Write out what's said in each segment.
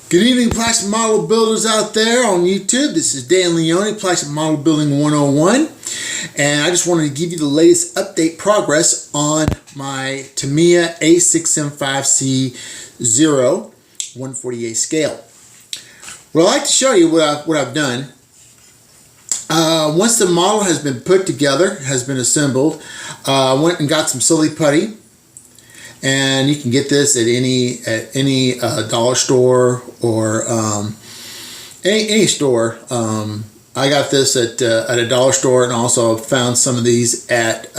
Good evening, plastic model builders out there on YouTube. This is Dan Leone, Plastic Model Building 101, and I just wanted to give you the latest update progress on my Tamiya A6M5c Zero 148 scale. Well, I'd like to show you what I've done. Once the model has been put together, has been assembled, I went and got some silly putty. And you can get this at any dollar store or any store. I got this at a dollar store, and also found some of these at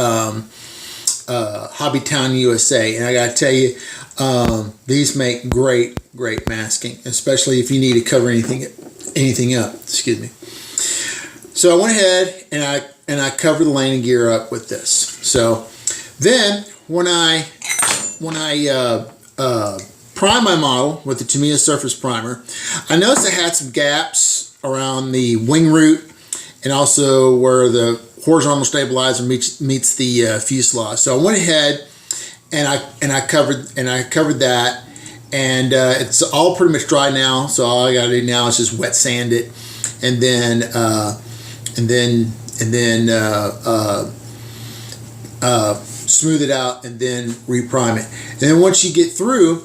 Hobbytown, USA. And I got to tell you, these make great masking, especially if you need to cover anything up. Excuse me. So I went ahead and I covered the landing gear up with this. So then when I prime my model with the Tamiya Surface Primer, I noticed I had some gaps around the wing root and also where the horizontal stabilizer meets the fuselage. So I went ahead and I covered that, and it's all pretty much dry now. So all I got to do now is just wet sand it, and then smooth it out, and then reprime it. And then once you get through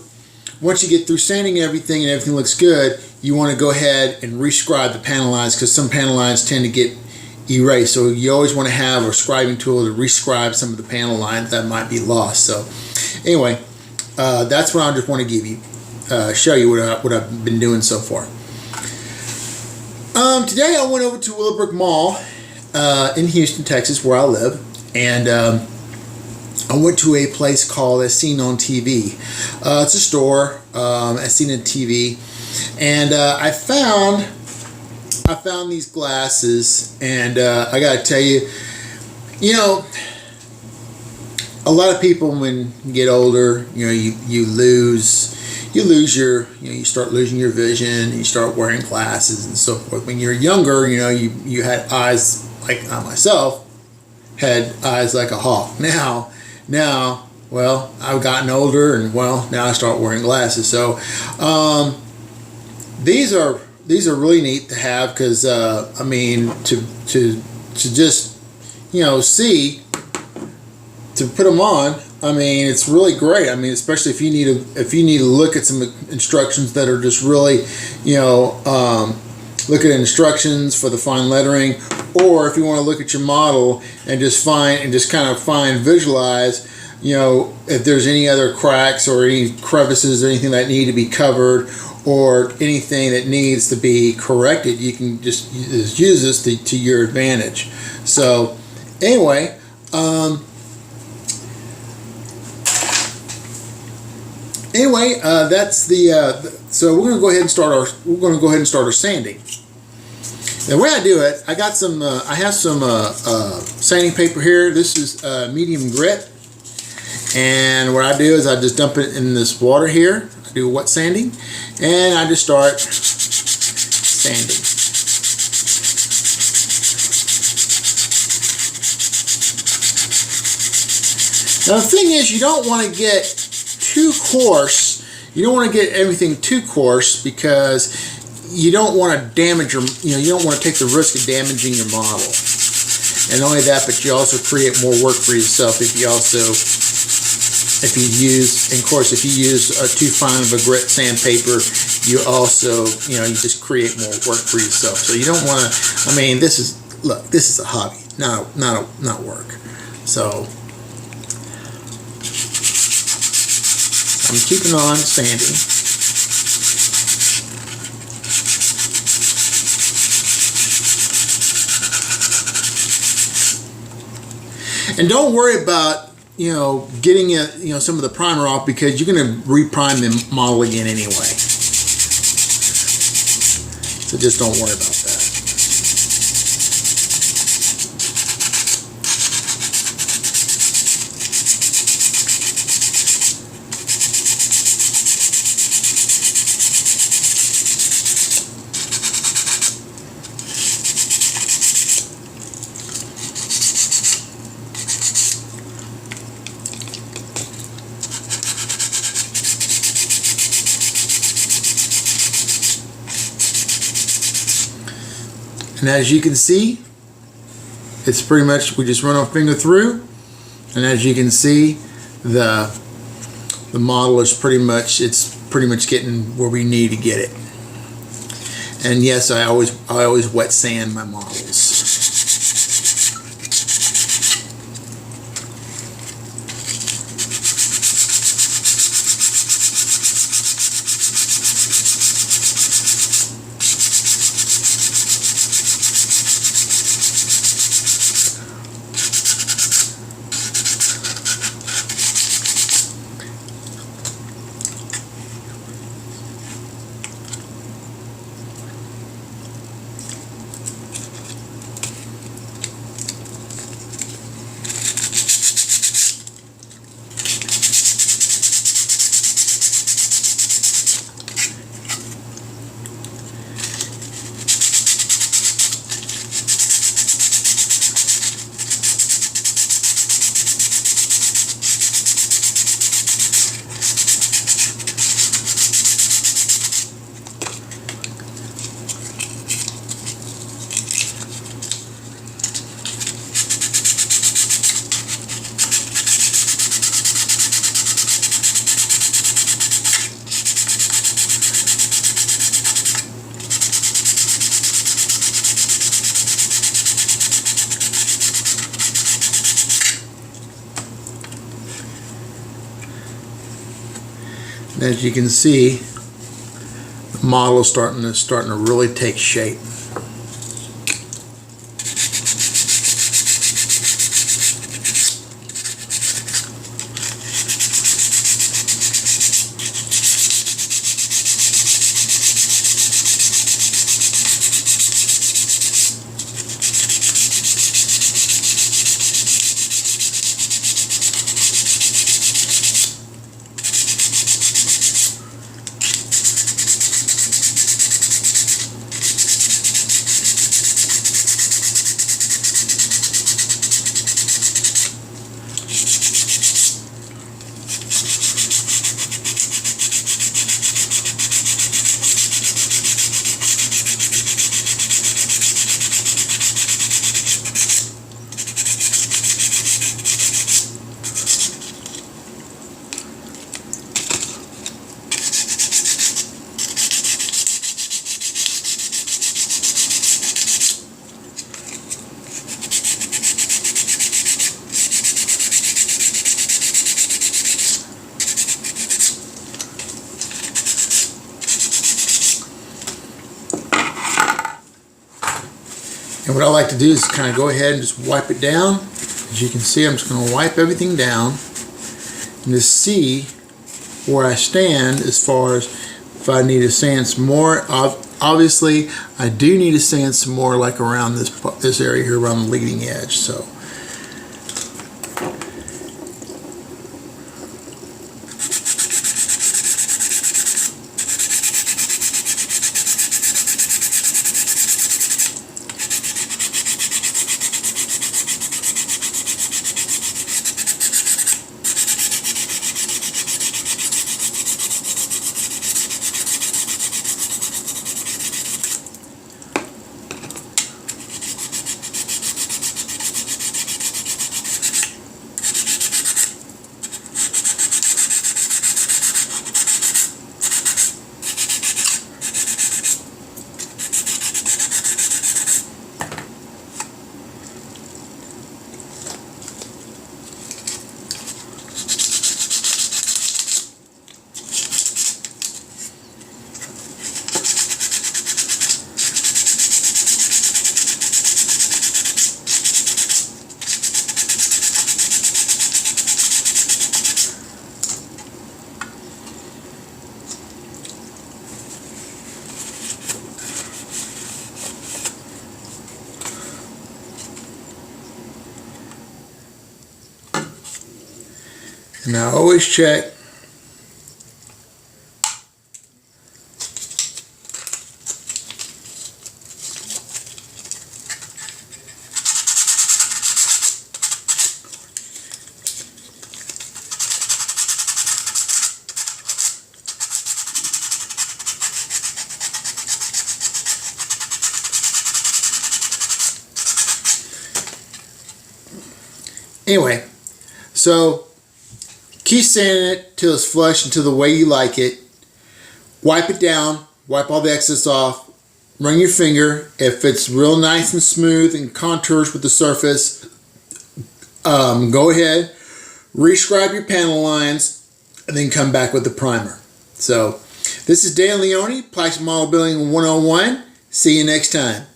sanding everything and everything looks good, you want to go ahead and rescribe the panel lines, because some panel lines tend to get erased. So you always want to have a scribing tool to rescribe some of the panel lines that might be lost. So anyway, that's what I just want to give you, show you what I've been doing so far. Today I went over to Willowbrook Mall in Houston, Texas, where I live, and I went to a place called As Seen on TV. It's a store, As Seen on TV, and I found these glasses, and I gotta tell you, a lot of people, when you get older, you start losing your vision, and you start wearing glasses and so forth. When you're younger, you had eyes like myself, had eyes like a hawk. Now, well, I've gotten older, and now I start wearing glasses. So these are really neat to have, because I mean, to just see, to put them on, I mean, it's really great. I mean, especially if you need to look at some instructions that are just really, look at instructions for the fine lettering, or if you want to look at your model and just visualize, if there's any other cracks or any crevices or anything that need to be covered, or anything that needs to be corrected, you can just use this to your advantage. So anyway, that's so we're going to go ahead and start our sanding. The way I do it, I have some sanding paper here. This is medium grit, and what I do is I just dump it in this water here. I do wet sanding, and I just start sanding. Now the thing is, you don't want to get too coarse. You don't want to get everything too coarse, because you don't want to damage your, you don't want to take the risk of damaging your model. And not only that, but you also create more work for yourself if you use too fine of a grit sandpaper. You also, you just create more work for yourself. So you don't want to. I mean, this is a hobby, not work. So I'm keeping on sanding. And don't worry about getting some of the primer off, because you're going to reprime the model again anyway. So just don't worry about that. And as you can see, it's pretty much, we just run our finger through, and as you can see, the model is pretty much getting where we need to get it. And yes, I always wet sand my models. As you can see, the model is starting to really take shape. And what I like to do is kind of go ahead and just wipe it down. As you can see, I'm just going to wipe everything down and just see where I stand as far as if I need to sand some more. Obviously, I do need to sand some more, like around this area here, around the leading edge. So. And I always check Anyway, so keep sanding it till it's flush, until the way you like it. Wipe it down, wipe all the excess off, run your finger. If it's real nice and smooth and contours with the surface, go ahead, rescribe your panel lines, and then come back with the primer. So this is Dan Leone, Plastic Model Building 101. See you next time.